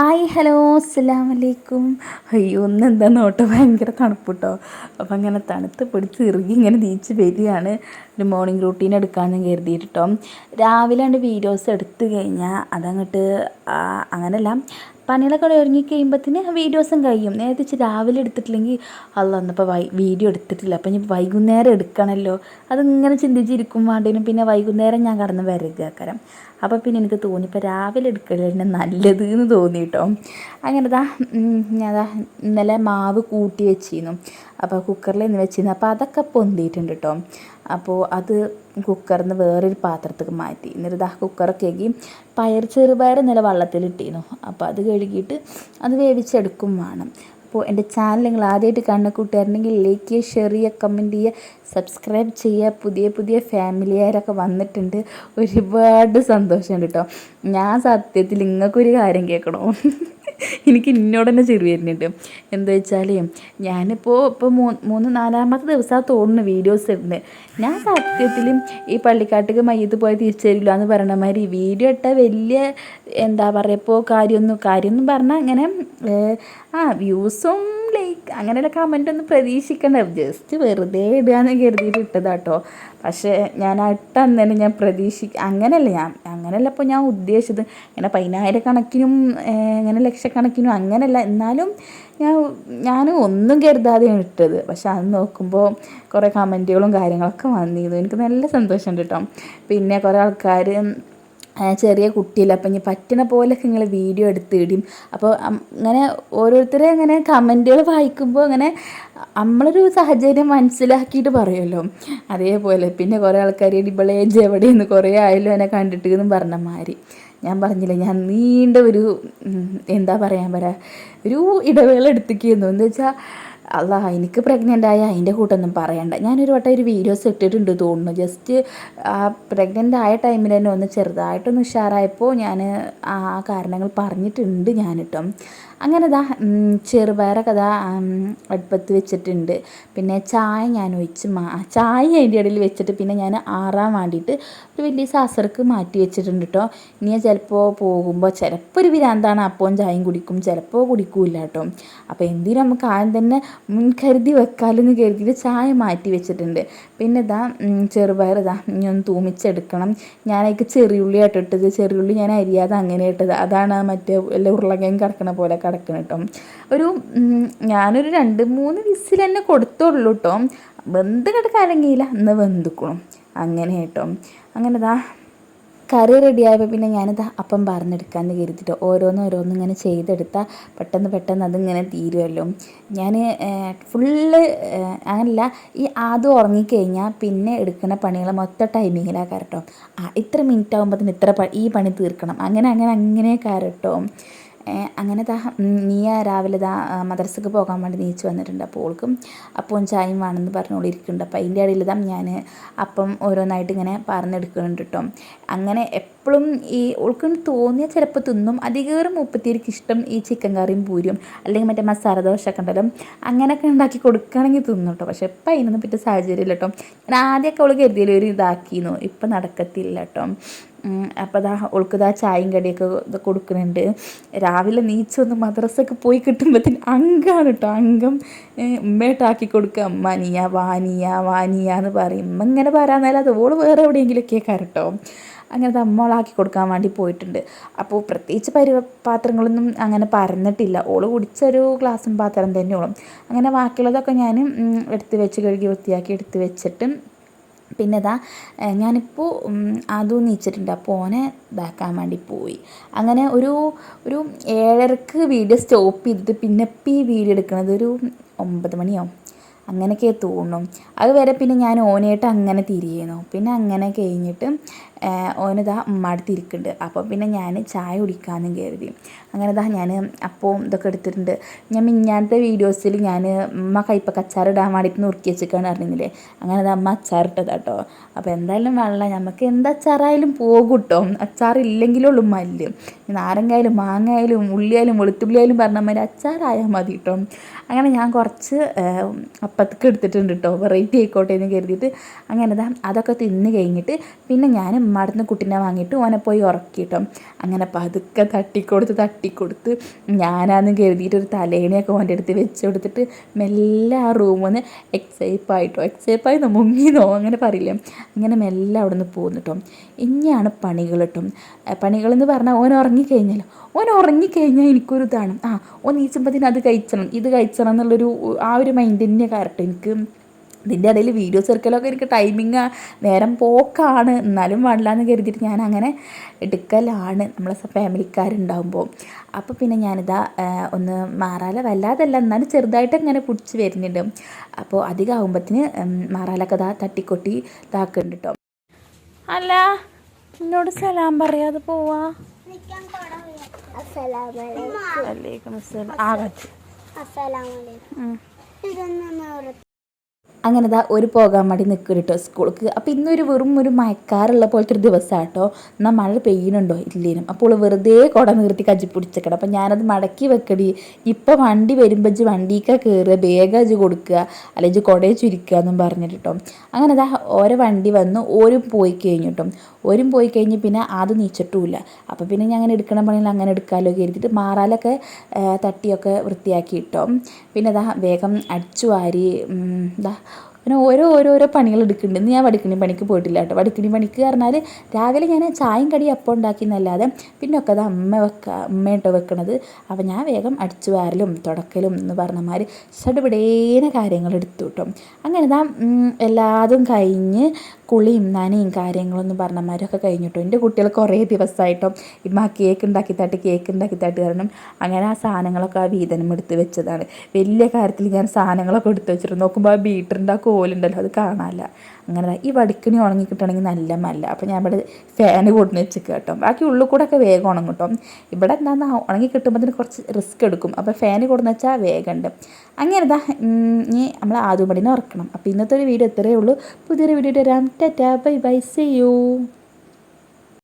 Hi hello അസ്സലാമലൈക്കും. അയ്യോ ഇന്നെന്താ നോട്ടോ ഭയങ്കര തണുപ്പ് കേട്ടോ. അപ്പം അങ്ങനെ തണുത്ത് പിടിച്ച് ഇറുകി ഇങ്ങനെ നീച്ച് വരികയാണ്. ഒരു മോർണിംഗ് റൂട്ടീൻ എടുക്കാമെന്ന് കരുതിയിട്ട് കേട്ടോ. രാവിലെ രണ്ട് വീഡിയോസ് എടുത്തു കഴിഞ്ഞാൽ അതങ്ങോട്ട് അങ്ങനെയല്ല, പണികളൊക്കെ ഒരുങ്ങി കഴിയുമ്പോഴത്തേന് വീഡിയോസും കഴിയും. നേരത്തെ വെച്ച് രാവിലെ എടുത്തിട്ടില്ലെങ്കിൽ അന്നപ്പോൾ വീഡിയോ എടുത്തിട്ടില്ല, അപ്പം ഇനി വൈകുന്നേരം എടുക്കണമല്ലോ, അതിങ്ങനെ ചിന്തിച്ചിരിക്കും വേണ്ടതിനും. പിന്നെ വൈകുന്നേരം ഞാൻ കടന്ന് വരകാക്കാരം. അപ്പോൾ പിന്നെ എനിക്ക് തോന്നി ഇപ്പോൾ രാവിലെ എടുക്കലന്നെ നല്ലത് എന്ന് തോന്നി കേട്ടോ. അങ്ങനെതാ ഞാനതാ ഇന്നലെ മാവ് കൂട്ടി വെച്ചിരുന്നു. അപ്പോൾ കുക്കറിൽ നിന്ന് വെച്ചിരുന്നു. അപ്പോൾ അതൊക്കെ പൊന്തിയിട്ടുണ്ട് കേട്ടോ. അപ്പോൾ അത് കുക്കറിൽ നിന്ന് വേറൊരു പാത്രത്തേക്ക് മാറ്റി. എന്നിട്ട് ഇതാ കുക്കറൊക്കെ കഴുകി ചെറുപയർ ഇന്നലെ വെള്ളത്തിലിട്ടിരുന്നു. അപ്പോൾ അത് കഴുകിയിട്ട് അത് വേവിച്ചെടുക്കും വേണം. അപ്പോൾ എൻ്റെ ചാനൽ നിങ്ങൾ ആദ്യമായിട്ട് കാണുന്ന കൂട്ടുകാരുണ്ടെങ്കിൽ ലൈക്ക് ചെയ്യുക, ഷെയർ ചെയ്യുക, കമൻറ്റ് ചെയ്യുക, സബ്സ്ക്രൈബ് ചെയ്യുക. പുതിയ പുതിയ ഫാമിലിയാരൊക്കെ വന്നിട്ടുണ്ട്, ഒരുപാട് സന്തോഷമുണ്ട് കേട്ടോ. ഞാൻ സത്യത്തിൽ നിങ്ങൾക്കൊരു കാര്യം കേൾക്കണോ, എനിക്ക് എന്നോട് തന്നെ ചെറിയ വരുന്നുണ്ട്. എന്താ വെച്ചാൽ ഞാനിപ്പോൾ നാലാമത്തെ ദിവസമാണ് തോന്നുന്നു വീഡിയോസ് ഇടുന്നത്. ഞാൻ സത്യത്തിലും ഈ പള്ളിക്കാട്ടിക്ക് മയ്യത്ത് പോയി തിരിച്ചു തരില്ല എന്ന് പറയണ മാതിരി വീഡിയോ ഇട്ടാൽ വലിയ എന്താ പറയുക, ഇപ്പോൾ കാര്യമൊന്നും പറഞ്ഞാൽ അങ്ങനെ വ്യൂസും ലൈക്ക് അങ്ങനെയുള്ള കമൻറ്റൊന്നും പ്രതീക്ഷിക്കണ്ട, ജസ്റ്റ് വെറുതെ ഇടുകയെന്ന് കരുതിയിട്ട് ഇട്ടതാട്ടോ. പക്ഷേ ഞാൻ ഇട്ടന്ന് തന്നെ ഞാൻ അങ്ങനെയല്ല ഇപ്പോൾ ഞാൻ ഉദ്ദേശിച്ചത് ഇങ്ങനെ 10,000 കണക്കിനും ഇങ്ങനെ ലക്ഷക്കണക്കിനും അങ്ങനെയല്ല. എന്നാലും ഞാൻ ഒന്നും കരുതാതെയാണ് ഇട്ടത്. പക്ഷെ അത് നോക്കുമ്പോൾ കുറേ കമൻറ്റുകളും കാര്യങ്ങളൊക്കെ വന്നിരുന്നു. എനിക്ക് നല്ല സന്തോഷമുണ്ട് കേട്ടോ. പിന്നെ കുറേ ആൾക്കാർ ചെറിയ കുട്ടിയില്ല, അപ്പം ഇനി പറ്റണ പോലെയൊക്കെ നിങ്ങൾ വീഡിയോ എടുത്ത് ഇടും. അപ്പോൾ അങ്ങനെ ഓരോരുത്തരെ അങ്ങനെ കമൻറ്റുകൾ വായിക്കുമ്പോൾ അങ്ങനെ നമ്മളൊരു സാഹചര്യം മനസ്സിലാക്കിയിട്ട് പറയുമല്ലോ, അതേപോലെ. പിന്നെ കുറേ ആൾക്കാർ ഇടിബളേ എവിടെയെന്ന് കുറേ ആയാലും എന്നെ കണ്ടിട്ട് എന്നും പറഞ്ഞ മാതിരി. ഞാൻ പറഞ്ഞില്ല, ഞാൻ നീണ്ട ഒരു എന്താ ഒരു ഇടവേള എടുത്തിരിക്കുന്നു. എന്താ വെച്ചാൽ എനിക്ക് പ്രഗ്നൻ്റ് ആയ അതിൻ്റെ കൂട്ടൊന്നും പറയണ്ട. ഞാനൊരു വട്ടം ഒരു വീഡിയോസ് ഇട്ടിട്ടുണ്ട് തോന്നുന്നു. ജസ്റ്റ് പ്രഗ്നൻ്റ് ആയ ടൈമിൽ തന്നെ ഒന്ന് ചെറുതായിട്ടൊന്ന് ഉഷാറായപ്പോൾ ഞാൻ ആ കാരണങ്ങൾ പറഞ്ഞിട്ടുണ്ട് ഞാനിട്ടോ. അങ്ങനെ ചെറുപയറൊക്കെ അടുപ്പത്ത് വെച്ചിട്ടുണ്ട്. പിന്നെ ചായ ഞാൻ ഒഴിച്ച് ചായ അതിൻ്റെ ഇടയിൽ വെച്ചിട്ട് പിന്നെ ഞാൻ ആറാൻ വേണ്ടിയിട്ട് ഒരു വലിയ സാസർക്ക് മാറ്റി വെച്ചിട്ടുണ്ട് കേട്ടോ. ഇനി ചിലപ്പോൾ പോകുമ്പോൾ ചിലപ്പോൾ ഒരു വിരാന്താണ്, അപ്പവും ചായയും കുടിക്കും, ചിലപ്പോൾ കുടിക്കൂല കേട്ടോ. അപ്പോൾ എന്തിനും നമുക്ക് ആദ്യം തന്നെ മുൻകരുതി വെക്കാമെന്ന് കരുതിയിട്ട് ചായ മാറ്റി വെച്ചിട്ടുണ്ട്. പിന്നെ ചെറുപയർ ഇനി ഒന്ന് തൂമിച്ചെടുക്കണം. ഞാനതിലേക്ക് ചെറിയുള്ളി ഇട്ടത്, ചെറിയുള്ളി ഞാൻ അരിയാതെ അങ്ങനെ ഇട്ടത്, അതാണ് മറ്റേ വല്ല ഉരുളക്കിഴങ്ങ് കിടക്കണ പോലെ കിടക്കണം കേട്ടോ. ഞാനൊരു 2-3 വിസിൽ തന്നെ കൊടുത്തുള്ളൂ കേട്ടോ. വെന്ത് കിടക്കാനെങ്കില ഇന്ന് വെന്തുക്കണം അങ്ങനെ കേട്ടോ. അങ്ങനെ കറി റെഡിയായപ്പോൾ പിന്നെ ഞാനിത് അപ്പം പറഞ്ഞെടുക്കാമെന്ന് കരുതിയിട്ട് ഓരോന്നും ഇങ്ങനെ ചെയ്തെടുത്താൽ പെട്ടെന്ന് അതിങ്ങനെ തീരുമല്ലോ. ഞാൻ ഫുള്ള് അങ്ങനല്ല, ഈ ആദ്യം ഉറങ്ങിക്കഴിഞ്ഞാൽ പിന്നെ എടുക്കുന്ന പണികൾ മൊത്തം ടൈമിങ്ങിലാണ് കേട്ടോ. ഇത്ര മിനിറ്റ് ആകുമ്പോഴത്തേന് ഈ പണി തീർക്കണം, അങ്ങനെ കേട്ടോ. അങ്ങനെ രാവിലെ മദ്രസക്ക് പോകാൻ വേണ്ടി നീച്ച് വന്നിട്ടുണ്ട്. അപ്പോൾ ഓൾക്കും അപ്പവും ചായയും വേണമെന്ന് പറഞ്ഞുകൊണ്ടിരിക്കുന്നുണ്ട്. അപ്പോൾ അതിൻ്റെ ഇടയിൽ ഞാൻ അപ്പം ഓരോന്നായിട്ട് ഇങ്ങനെ പറഞ്ഞെടുക്കുന്നുണ്ട് കേട്ടോ. അങ്ങനെ എപ്പോഴും ഓൾക്ക് തോന്നിയാൽ ചിലപ്പോൾ തിന്നും. അധികം മുപ്പത്തിയേർക്ക് ഇഷ്ടം ഈ ചിക്കൻ കറിയും പൂരിയും അല്ലെങ്കിൽ മറ്റേ മസാല ദോശ ഒക്കെ ഉണ്ടല്ലോ, അങ്ങനെയൊക്കെ ഉണ്ടാക്കി കൊടുക്കുകയാണെങ്കിൽ തിന്നും കേട്ടോ. പക്ഷെ ഇപ്പം അതിനൊന്നും പറ്റിയ സാഹചര്യം ഇല്ല കേട്ടോ. ഞാൻ ആദ്യമൊക്കെ അവൾ കരുതിയില്ല ഒരു ഇതാക്കിയിരുന്നു, ഇപ്പം നടക്കത്തില്ല കേട്ടോ. അപ്പോൾ ഓൾക്ക് ചായയും കടിയൊക്കെ കൊടുക്കുന്നുണ്ട്. രാവിലെ നീച്ചൊന്ന് മദ്രസയൊക്കെ പോയി കിട്ടുമ്പോഴത്തേന് അങ്കമാണ് കേട്ടോ. അങ്കം ഉമ്മയിട്ടാക്കി കൊടുക്കുക, വാനിയ എന്ന് പറയും. ഉമ്മ ഇങ്ങനെ പറയാന്നല്ല, അത് ഓള് വേറെ എവിടെയെങ്കിലുമൊക്കെ കേട്ടോ. അങ്ങനെ അമ്മോളാക്കി കൊടുക്കാൻ വേണ്ടി പോയിട്ടുണ്ട്. അപ്പോൾ പ്രത്യേകിച്ച് പാത്രങ്ങളൊന്നും അങ്ങനെ പരന്നിട്ടില്ല. ഓള് കുടിച്ചൊരു ഗ്ലാസും പാത്രം തന്നെയോളും. അങ്ങനെ ബാക്കിയുള്ളതൊക്കെ ഞാൻ എടുത്ത് വെച്ച് കഴുകി വൃത്തിയാക്കി എടുത്ത് വെച്ചിട്ട് പിന്നെ ഞാനിപ്പോൾ അതും നീച്ചിട്ടുണ്ട്. അപ്പോൾ ഓനെ ഇതാക്കാൻ വേണ്ടി പോയി. അങ്ങനെ ഒരു 7:30 വീഡിയോ സ്റ്റോപ്പ് ചെയ്തിട്ട് പിന്നെ ഇപ്പോൾ ഈ വീഡിയോ എടുക്കുന്നത് ഒരു 9 മണിയാവും അങ്ങനെയൊക്കെ തോന്നും. അതുവരെ പിന്നെ ഞാൻ ഓനായിട്ട് അങ്ങനെ തിരിയുന്നു. പിന്നെ അങ്ങനെ കഴിഞ്ഞിട്ട് ഉമ്മടുത്തിരിക്കുന്നുണ്ട്. അപ്പോൾ പിന്നെ ഞാൻ ചായ കുടിക്കാമെന്ന് കരുതി. അങ്ങനെ ഞാൻ അപ്പവും ഇതൊക്കെ എടുത്തിട്ടുണ്ട്. ഞാൻ മിഞ്ഞാത്തെ വീഡിയോസിൽ ഞാൻ ഉമ്മ കയ്പക്ക അച്ചാർ ഇടാൻ വേണ്ടിയിട്ട് നുറുക്കി വെച്ചിരിക്കുകയാണ് അറിയുന്നില്ലേ. അങ്ങനെ അമ്മ അച്ചാറിട്ടത് കേട്ടോ. അപ്പോൾ എന്തായാലും നമുക്ക് എന്ത് അച്ചാറായാലും പോകും കേട്ടോ. അച്ചാറില്ലെങ്കിലുള്ളൂ മല്ല്. നാരങ്ങായാലും മാങ്ങയായാലും ഉള്ളിയായാലും വെളുത്തുള്ളിയായാലും പറഞ്ഞ മാതിരി അച്ചാറായാൽ മതി കേട്ടോ. അങ്ങനെ ഞാൻ കുറച്ച് അപ്പത്തേക്ക് എടുത്തിട്ടുണ്ട് കേട്ടോ, വെറൈറ്റി ആയിക്കോട്ടെ എന്ന് കരുതിയിട്ട്. അങ്ങനെ അതൊക്കെ തിന്ന് കഴിഞ്ഞിട്ട് പിന്നെ ഞാൻ ഉമ്മാടത്തുനിന്ന് കുട്ടീനെ വാങ്ങിയിട്ട് ഓനെ പോയി ഉറക്കിട്ടോ. അങ്ങനെ പതുക്കെ തട്ടിക്കൊടുത്ത് ഞാനാന്ന് കരുതിയിട്ട് ഒരു തലേണിയൊക്കെ ഓൻ്റെ അടുത്ത് വെച്ച് കൊടുത്തിട്ട് മെല്ലെ ആ റൂമിൽ നിന്ന് എക്സൈപ്പായി മുങ്ങിന്നോ അങ്ങനെ പറയില്ലേ, അങ്ങനെ മെല്ലെ അവിടെ നിന്ന് പോന്നിട്ടോ. ഇനിയാണ് പണികൾ കേട്ടോ. പണികളെന്ന് പറഞ്ഞാൽ ഓൻ ഉറങ്ങിക്കഴിഞ്ഞാൽ എനിക്കൊരു ഇതാണ്, ഓൻ നീച്ചുമ്പത്തിന് അത് കഴിച്ചണം ഇത് കഴിച്ചണം എന്നുള്ളൊരു ആ ഒരു മൈൻഡ് തന്നെ കറക്റ്റ് എനിക്ക്. ഇതിൻ്റെ ഇടയിൽ വീഡിയോസ് എടുക്കലൊക്കെ എനിക്ക് ടൈമിങ് നേരം പോക്കാണ്, എന്നാലും വേണ്ടില്ലാന്ന് കരുതിയിട്ട് ഞാൻ അങ്ങനെ എടുക്കലാണ് നമ്മളെ ഫാമിലിക്കാരുണ്ടാകുമ്പോൾ. അപ്പോൾ പിന്നെ ഞാനിതാ ഒന്ന് മാറാല വല്ലാതല്ല എന്നാലും ചെറുതായിട്ട് ഇങ്ങനെ പിടിച്ച് വരുന്നുണ്ട്. അപ്പോൾ അധികം ആകുമ്പത്തിന് മാറാലൊക്കെ തട്ടിക്കൊട്ടി ഇതാക്കുന്നുണ്ട് കേട്ടോ. അല്ല എന്നോട് സലാം പറയാതെ പോവാ. അങ്ങനെ ഒരു പോകാൻ വേണ്ടി നിൽക്കും കേട്ടോ സ്കൂൾക്ക്. അപ്പോൾ ഇന്നൊരു ഒരു മഴക്കാറുള്ള പോലത്തെ ഒരു ദിവസമാണ് കേട്ടോ. എന്നാൽ മഴ പെയ്യുന്നുണ്ടോ ഇല്ലേനും. അപ്പോൾ വെറുതെ കുട നിർത്തി കജ്ജി പിടിച്ചേക്കണം. അപ്പോൾ ഞാനത് മടക്കി വെക്കടി, ഇപ്പോൾ വണ്ടി വരുമ്പോൾ വണ്ടിക്ക് കയറുക, ബേഗാജ് കൊടുക്കുക, അല്ലെങ്കിൽ കുടയെ ചുരുക്കുക എന്നും പറഞ്ഞിട്ട് കേട്ടോ. അങ്ങനെ ഓരോ വണ്ടി വന്ന് ഓരും പോയി കഴിഞ്ഞു കേട്ടോ. ഓരും പോയി കഴിഞ്ഞ് പിന്നെ അത് നീച്ചിട്ടുമില്ല. അപ്പോൾ പിന്നെ ഞാൻ അങ്ങനെ എടുക്കണ പണിയിൽ അങ്ങനെ എടുക്കാമല്ലോ കരുതിയിട്ട് മാറാലൊക്കെ തട്ടിയൊക്കെ വൃത്തിയാക്കി ഇട്ടോ. പിന്നെ വേഗം അടിച്ചു വാരി പിന്നെ ഓരോരോ പണികൾ എടുക്കുന്നുണ്ട്. ഇന്ന് ഞാൻ വടിക്കണി പണിക്ക് പോയിട്ടില്ല കേട്ടോ. വടിക്കണി പണിക്ക് പറഞ്ഞാൽ രാവിലെ ഞാൻ ചായയും കടിയും അപ്പം ഉണ്ടാക്കി എന്നല്ലാതെ പിന്നെ ഒക്കെ അമ്മയിട്ടോ വെക്കണത്. അപ്പോൾ ഞാൻ വേഗം അടിച്ചു വാരലും തുടക്കലും എന്ന് പറഞ്ഞമാതിരി ചടുപിടേന കാര്യങ്ങൾ എടുത്തു കേട്ടോ. അങ്ങനെ എല്ലാതും കഴിഞ്ഞ് കുളിയും നനയും കാര്യങ്ങളൊന്നും പറഞ്ഞമാരൊക്കെ കഴിഞ്ഞിട്ടോ. എൻ്റെ കുട്ടികൾ കുറേ ദിവസമായിട്ടോ ഇമ്മ കേക്ക് ഉണ്ടാക്കി താട്ട് കാരണം അങ്ങനെ ആ സാധനങ്ങളൊക്കെ ആ വീതനം എടുത്ത് വെച്ചതാണ്. വലിയ കാര്യത്തിൽ ഞാൻ സാധനങ്ങളൊക്കെ എടുത്ത് വെച്ചിട്ട് നോക്കുമ്പോൾ ആ ബീറ്ററിൻ്റെ ആ കോലുണ്ടല്ലോ അത് കാണാനില്ല. അങ്ങനെ ഈ വടിക്കണി ഉണങ്ങി കിട്ടണമെങ്കിൽ നല്ല മല്ല. അപ്പോൾ ഞാൻ ഇവിടെ ഫാന് കൊണ്ടുവന്ന് വെച്ചിട്ട് കേട്ടോ. ബാക്കി ഉള്ളിൽ കൂടെ ഒക്കെ വേഗം ഉണങ്ങും കേട്ടോ. ഇവിടെ എന്താണെന്ന് ഉണങ്ങി കിട്ടുമ്പോൾ കുറച്ച് റിസ്ക് എടുക്കും. അപ്പോൾ ഫാന് കൊണ്ടുവന്ന് വെച്ചാൽ വേഗമുണ്ട്. അങ്ങനെ ഇനി നമ്മൾ ആദ്യം പടീനെ ഉറക്കണം. അപ്പോൾ ഇന്നത്തെ ഒരു വീഡിയോ ഇത്രയേ ഉള്ളൂ. പുതിയൊരു വീഡിയോ വരാം. Tata bye bye, see U.